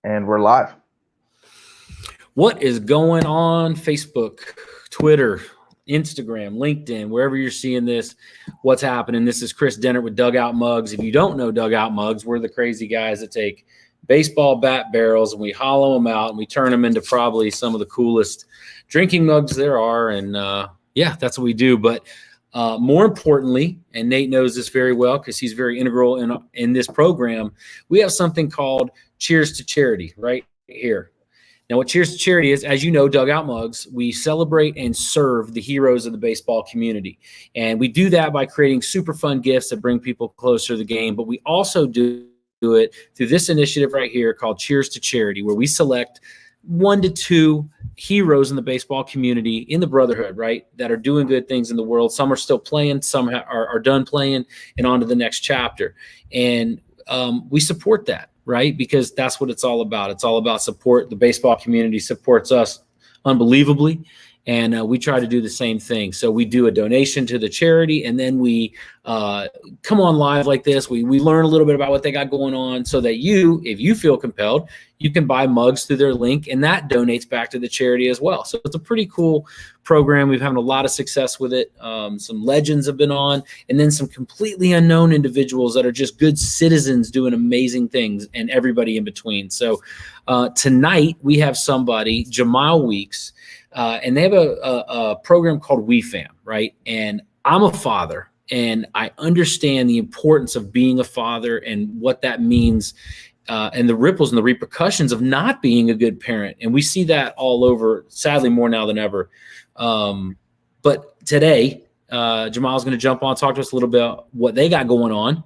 And we're live. What is going on? Facebook, Twitter, Instagram, LinkedIn, wherever you're seeing this, what's happening? This is Chris Dennert with Dugout Mugs. If you don't know Dugout Mugs, we're the crazy guys that take baseball bat barrels and we hollow them out and we turn them into probably some of the coolest drinking mugs there are. And yeah, that's what we do. But more importantly, and Nate knows this very well because he's very integral in this program, we have something called Cheers to Charity right here. Now, what Cheers to Charity is, as you know, Dugout Mugs, we celebrate and serve the heroes of the baseball community. And we do that by creating super fun gifts that bring people closer to the game. But we also do it through this initiative right here called Cheers to Charity, where we select 1 to 2 heroes in the baseball community, in the brotherhood, right, that are doing good things in the world. Some are still playing, some are done playing and on to the next chapter. And we support that, right, because that's what it's all about. It's all about support. The baseball community supports us unbelievably, and we try to do the same thing. So we do a donation to the charity, and then we come on live like this. We learn a little bit about what they got going on so that you, if you feel compelled, you can buy mugs through their link, and that donates back to the charity as well. So it's a pretty cool program. We've had a lot of success with it. Some legends have been on, and then some completely unknown individuals that are just good citizens doing amazing things, and everybody in between. So tonight we have somebody, Jamal Weeks, and they have a program called WeFam, right? And I'm a father, and I understand the importance of being a father and what that means, and the ripples and the repercussions of not being a good parent. And we see that all over, sadly, more now than ever. But today, Jamal's going to jump on, talk to us a little bit about what they got going on.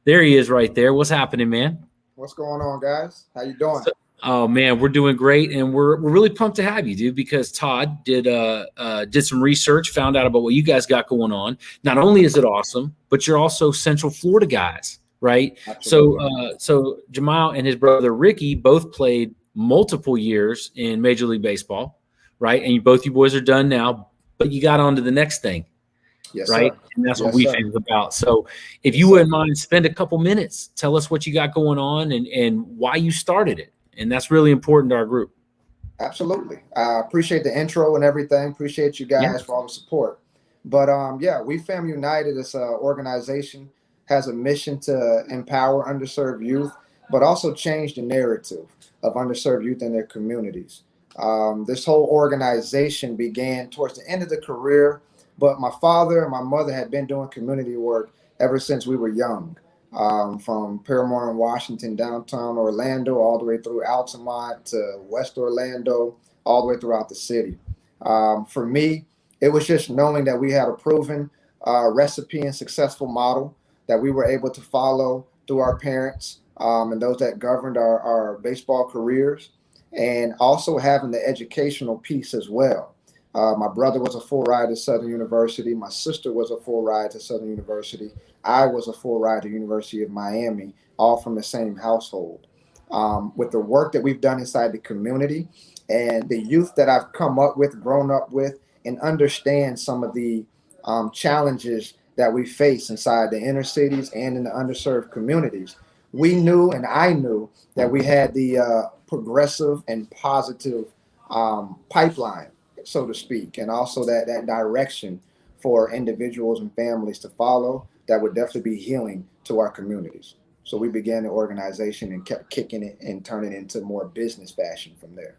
There he is right there. What's happening, man? What's going on, guys? How you doing? Oh man, we're doing great, and we're really pumped to have you, dude. Because Todd did some research, found out about what you guys got going on. Not only is it awesome, but you're also Central Florida guys, right? Absolutely. So Jamal and his brother Ricky both played multiple years in Major League Baseball, right? And both you boys are done now, but you got on to the next thing, yes, right? Sir. And that's what WeFam is about. So if you wouldn't mind, spend a couple minutes, tell us what you got going on and why you started it. And that's really important to our group. Absolutely. I appreciate the intro and everything. Appreciate you guys for all the support. But yeah, WeFam United is an organization, has a mission to empower underserved youth, but also change the narrative of underserved youth in their communities. This whole organization began towards the end of the career, but my father and my mother had been doing community work ever since we were young. From Paramount in Washington, downtown Orlando, all the way through Altamont to West Orlando, all the way throughout the city. For me, it was just knowing that we had a proven recipient successful model that we were able to follow through our parents and those that governed our baseball careers, and also having the educational piece as well. My brother was a full ride to Southern University. My sister was a full ride to Southern University. I was a full ride to University of Miami, all from the same household. With the work that we've done inside the community and the youth that I've come up with, grown up with, and understand some of the challenges that we face inside the inner cities and in the underserved communities, we knew, and I knew, that we had the progressive and positive pipeline, so to speak, and also that direction for individuals and families to follow that would definitely be healing to our communities. So we began the organization and kept kicking it and turning it into more business fashion from there.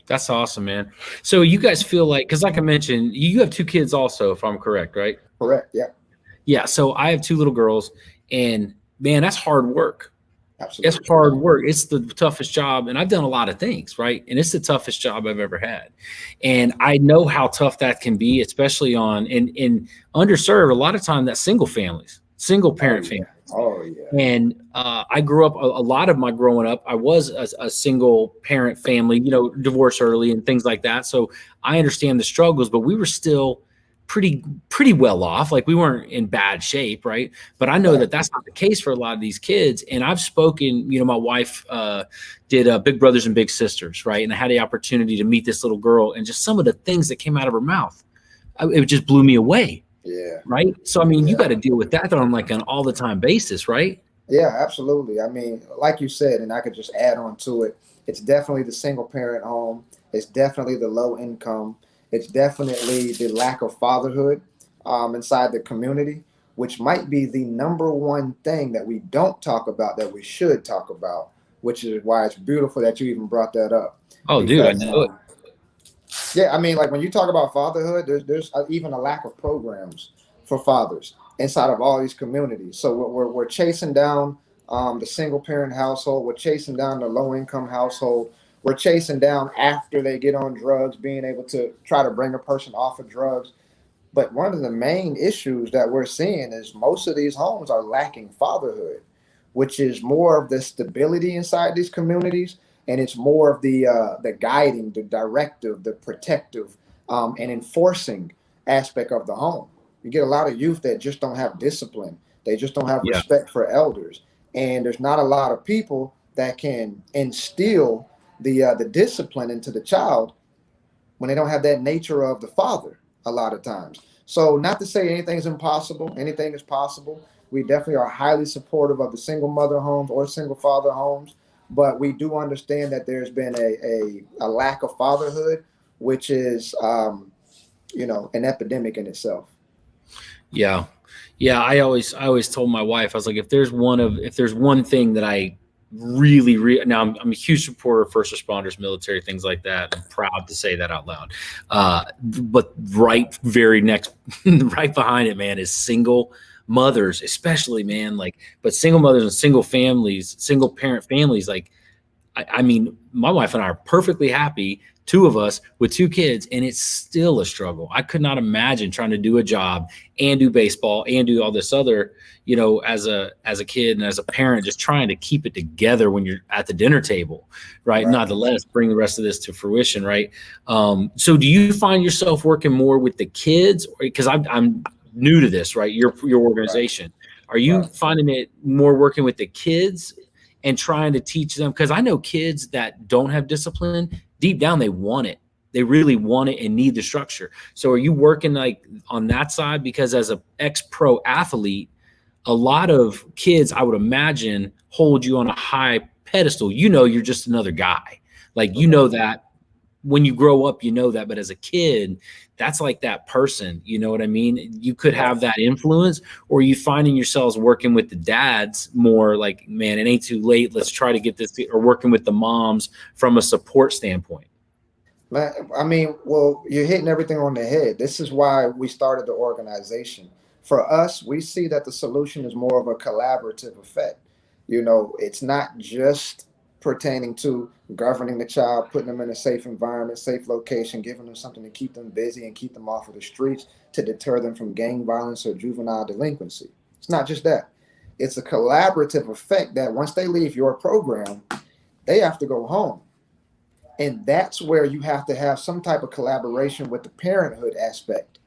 That's awesome, man. So you guys feel like, because like I mentioned, you have 2 kids also, if I'm correct, right? Correct, yeah. Yeah, so I have 2 little girls, and man, that's hard work. Absolutely. It's hard work. It's the toughest job. And I've done a lot of things, right? And it's the toughest job I've ever had. And I know how tough that can be, especially in underserved, a lot of time that's single families, single parent families. Oh, yeah. And I grew up, a lot of my growing up, I was a single parent family, divorced early and things like that. So I understand the struggles, but we were still pretty well off. Like we weren't in bad shape, right? But I know that that's not the case for a lot of these kids. And I've spoken, my wife did Big Brothers and Big Sisters, right? And I had the opportunity to meet this little girl, and just some of the things that came out of her mouth, it just blew me away. Yeah. Right. So, I mean, you got to deal with that on like an all the time basis, right? Yeah, absolutely. I mean, like you said, and I could just add on to it, it's definitely the single parent home. It's definitely the low income. It's definitely the lack of fatherhood inside the community, which might be the number one thing that we don't talk about that we should talk about, which is why it's beautiful that you even brought that up. Oh, dude, I Because, know it. yeah, I mean, like when you talk about fatherhood, there's even a lack of programs for fathers inside of all these communities. So we're chasing down the single parent household. We're chasing down the low income household. We're chasing down after they get on drugs, being able to try to bring a person off of drugs. But one of the main issues that we're seeing is most of these homes are lacking fatherhood, which is more of the stability inside these communities, and it's more of the guiding, the directive, the protective, and enforcing aspect of the home. You get a lot of youth that just don't have discipline. They just don't have Yeah. respect for elders, and there's not a lot of people that can instill the discipline into the child when they don't have that nature of the father a lot of times. So not to say anything's impossible, anything is possible. We definitely are highly supportive of the single mother homes or single father homes, but we do understand that there's been a lack of fatherhood, which is an epidemic in itself. Yeah. Yeah. I always told my wife, I was like, if there's one thing that I now I'm a huge supporter of first responders, military, things like that. I'm proud to say that out loud. But right, very next, right behind it, man, is single mothers, especially, man, like, but single mothers and single families, single parent families, like, I mean, my wife and I are perfectly happy, two of us with two kids, and it's still a struggle. I could not imagine trying to do a job and do baseball and do all this other, as a kid and as a parent, just trying to keep it together when you're at the dinner table, right? Right. Not to let us bring the rest of this to fruition, right? So, do you find yourself working more with the kids, because I'm new to this, right? Your Right. organization. Are you Right. finding it more working with the kids and trying to teach them, because I know kids that don't have discipline, deep down they want it, they really want it and need the structure. So are you working like on that side? Because as a ex pro athlete, a lot of kids, I would imagine, hold you on a high pedestal. You're just another guy, like, that when you grow up, that. But as a kid, that's like that person, you know what I mean? You could Right. have that influence, or you finding yourselves working with the dads more like, man, it ain't too late. Let's try to get this, or working with the moms from a support standpoint. Man, I mean, well, you're hitting everything on the head. This is why we started the organization. For us, we see that the solution is more of a collaborative effect. It's not just pertaining to governing the child, putting them in a safe environment, safe location, giving them something to keep them busy and keep them off of the streets to deter them from gang violence or juvenile delinquency. It's not just that. It's a collaborative effect that once they leave your program, they have to go home, and that's where you have to have some type of collaboration with the parenthood aspect.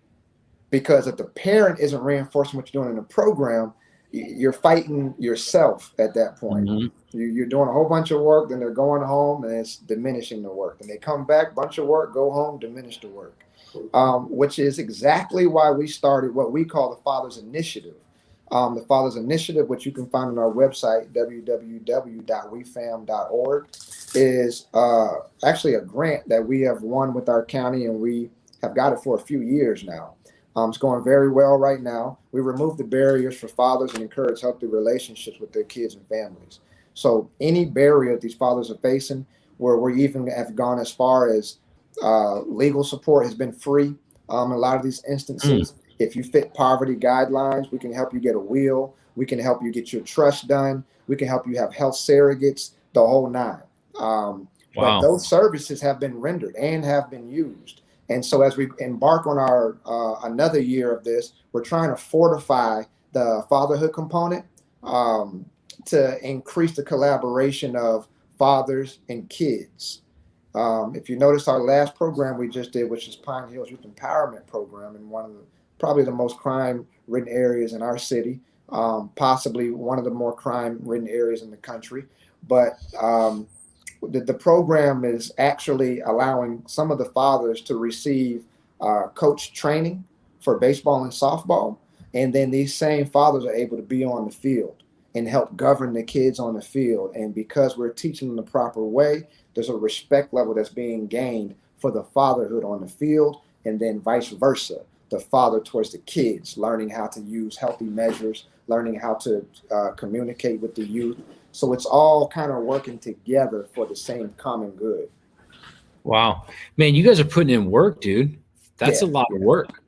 Because if the parent isn't reinforcing what you're doing in the program, you're fighting yourself at that point. Mhm. You're doing a whole bunch of work, then they're going home and it's diminishing the work. And they come back, bunch of work, go home, diminish the work. Which is exactly why we started what we call the Father's Initiative. The Father's Initiative, which you can find on our website, www.wefam.org, is actually a grant that we have won with our county, and we have got it for a few years now. It's going very well right now. We remove the barriers for fathers and encourage healthy relationships with their kids and families. So any barrier these fathers are facing, where we even have gone as far as legal support has been free in a lot of these Mm. instances. If you fit poverty guidelines, we can help you get a will. We can help you get your trust done. We can help you have health surrogates, the whole nine. But Wow. those services have been rendered and have been used. And so, as we embark on our another year of this, we're trying to fortify the fatherhood component, to increase the collaboration of fathers and kids. If you notice, our last program we just did, which is Pine Hills Youth Empowerment Program, in one of the probably the most crime-ridden areas in our city, possibly one of the more crime-ridden areas in the country. But the program is actually allowing some of the fathers to receive coach training for baseball and softball, and then these same fathers are able to be on the field. and help govern the kids on the field. And because we're teaching them the proper way, there's a respect level that's being gained for the fatherhood on the field, and then vice versa, the father towards the kids, learning how to use healthy measures, learning how to communicate with the youth. So it's all kind of working together for the same common good. Wow, man, you guys are putting in work, dude. That's a lot of work.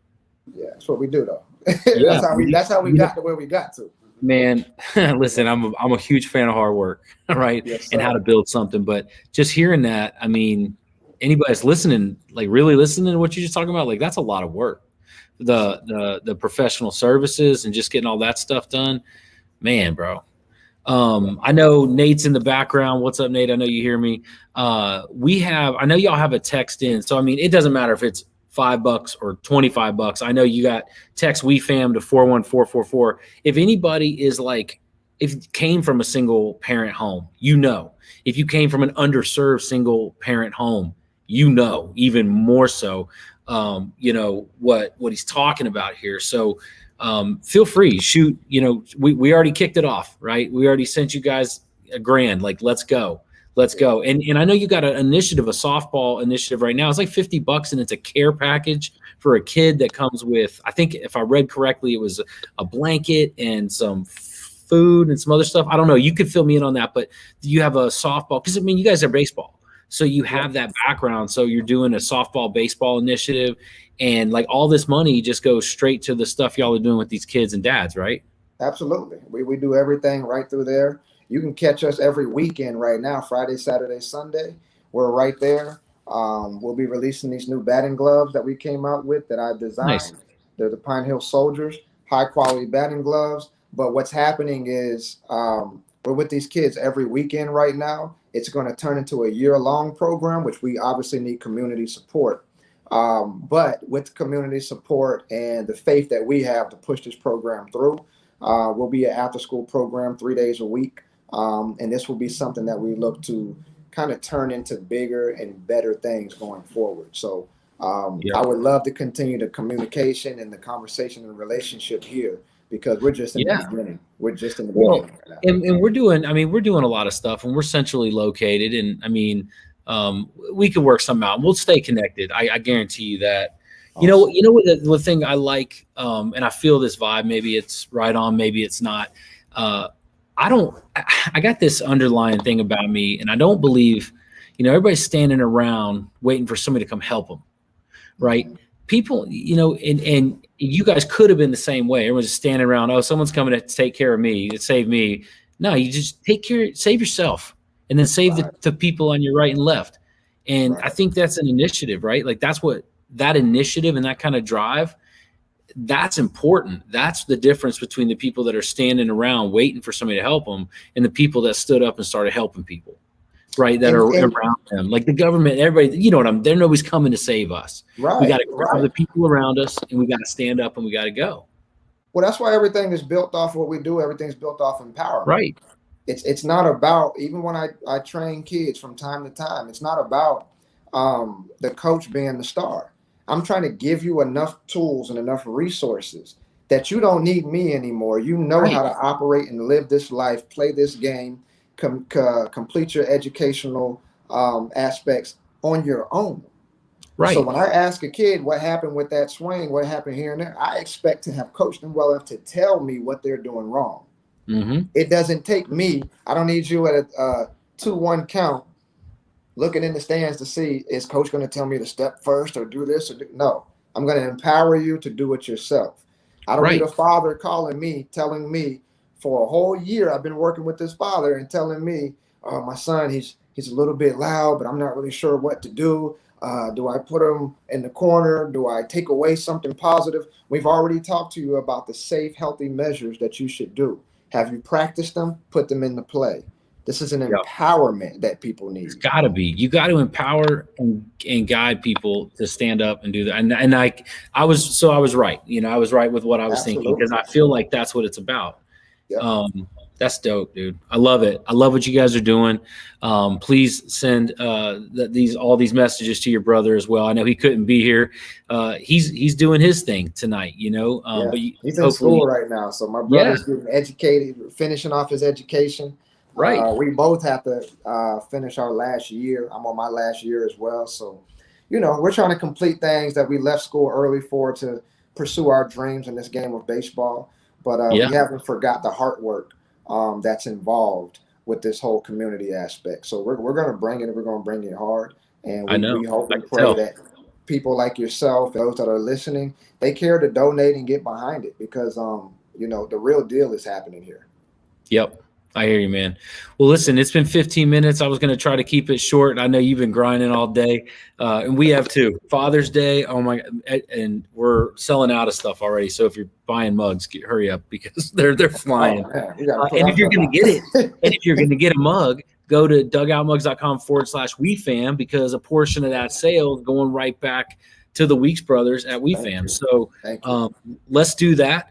Yeah, that's what we do, though. Yeah, that's how we got to where we got to. Man, listen, I'm a huge fan of hard work, right? Yes, and how to build something. But just hearing that, I mean, anybody that's listening, like really listening to what you're just talking about, like that's a lot of work. The professional services and just getting all that stuff done, man, bro. I know Nate's in the background. What's up, Nate? I know you hear me. I know y'all have a text in. So, I mean, it doesn't matter if it's $5 or $25. I know you got text WeFam to 41444. If anybody is like, if you came from a single parent home, if you came from an underserved single parent home, even more so, what he's talking about here. So feel free, shoot, we already kicked it off, right? We already sent you guys $1,000. Like, let's go. And I know you got a softball initiative right now. It's like $50 and it's a care package for a kid that comes with, I think if I read correctly, it was a blanket and some food and some other stuff. I don't know. You could fill me in on that, but you have a softball, because I mean, you guys are baseball. So you have that background. So you're doing a softball, baseball initiative, and like all this money just goes straight to the stuff y'all are doing with these kids and dads, right? Absolutely. We do everything right through there. You can catch us every weekend right now, Friday, Saturday, Sunday. We're right there. We'll be releasing these new batting gloves that we came out with that I designed. Nice. They're the Pine Hill Soldiers, high quality batting gloves. But what's happening is we're with these kids every weekend right now. It's going to turn into a year-long program, which we obviously need community support. But with community support and the faith that we have to push this program through, we'll be an after-school program 3 days a week. And this will be something that we look to kind of turn into bigger and better things going forward. So I would love to continue the communication and the conversation and relationship here, because we're just in the beginning. We're just in the beginning right now. And we're doing a lot of stuff, and we're centrally located. And I mean, we could work something out. We'll stay connected. I guarantee you that. Awesome. You know what the thing I like, and I feel this vibe, maybe it's right on, maybe it's not. I got this underlying thing about me, and I don't believe, everybody's standing around waiting for somebody to come help them, right? People, and you guys could have been the same way. Everyone's just standing around, oh, someone's coming to take care of me, to save me. No, you just save yourself, and then save the people on your right and left. And I think that's an initiative, right? Like that's what that initiative and that kind of drive, that's important. That's the difference between the people that are standing around waiting for somebody to help them and the people that stood up and started helping people, right? That are around them. Like the government, everybody, there nobody's coming to save us. Right. We got to grab the people around us, and we got to stand up, and we got to go. Well, that's why everything is built off what we do. Everything's built off empowerment. Right. It's not about, even when I train kids from time to time, it's not about the coach being the star. I'm trying to give you enough tools and enough resources that you don't need me anymore. You know how to operate and live this life, play this game, complete your educational aspects on your own. Right. So when I ask a kid what happened with that swing, what happened here and there, I expect to have coached them well enough to tell me what they're doing wrong. Mm-hmm. It doesn't take me. I don't need you at a 2-1 count looking in the stands to see, is coach going to tell me to step first or do this? No, I'm going to empower you to do it yourself. I don't need a father calling me, telling me for a whole year I've been working with this father and telling me, oh, my son, he's a little bit loud, but I'm not really sure what to do. Do I put him in the corner? Do I take away something positive? We've already talked to you about the safe, healthy measures that you should do. Have you practiced them? Put them into play. This is an empowerment that people need. It's got to be. You got to empower and guide people to stand up and do that. And I was right. I was right with what I was thinking, because I feel like that's what it's about. Yep. That's dope, dude. I love it. I love what you guys are doing. Please send all these messages to your brother as well. I know he couldn't be here. He's doing his thing tonight, you know. Yeah, But he's in hopefully, school right now. So my yeah, brother's getting educated, finishing off his education. right. We both have to finish our last year. I'm on my last year as well. So, you know, we're trying to complete things that we left school early for to pursue our dreams in this game of baseball. But Yeah, we haven't forgot the hard work that's involved with this whole community aspect. So we're going to bring it. We're going to bring it hard. And I know. we hope I and can pray tell. that people like yourself, those that are listening, they care to donate and get behind it because, you know, the real deal is happening here. Yep. I hear you, man. Well, listen, it's been 15 minutes. I was going to try to keep it short. I know you've been grinding all day, and we have too. Father's Day, oh my, and we're selling out of stuff already. So if you're buying mugs, hurry up because they're flying. Oh, man, we got to put And our if you're stuff going to get it, out. and if you're going to get a mug, go to dugoutmugs.com/WeFam because a portion of that sale is going right back to the Weeks brothers at WeFam. So Thank you. let's do that.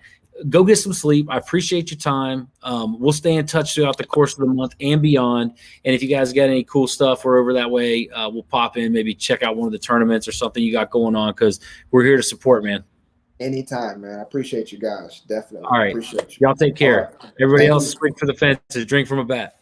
Go get some sleep. I appreciate your time. We'll stay in touch throughout the course of the month and beyond. And if you guys got any cool stuff, we're over that way. We'll pop in, maybe check out one of the tournaments or something you got going on because we're here to support, man. Anytime, man. I appreciate you guys. Definitely. All right. Appreciate you. Y'all take care. All right. Everybody Thank else, you. swing for the fences, drink from a bat.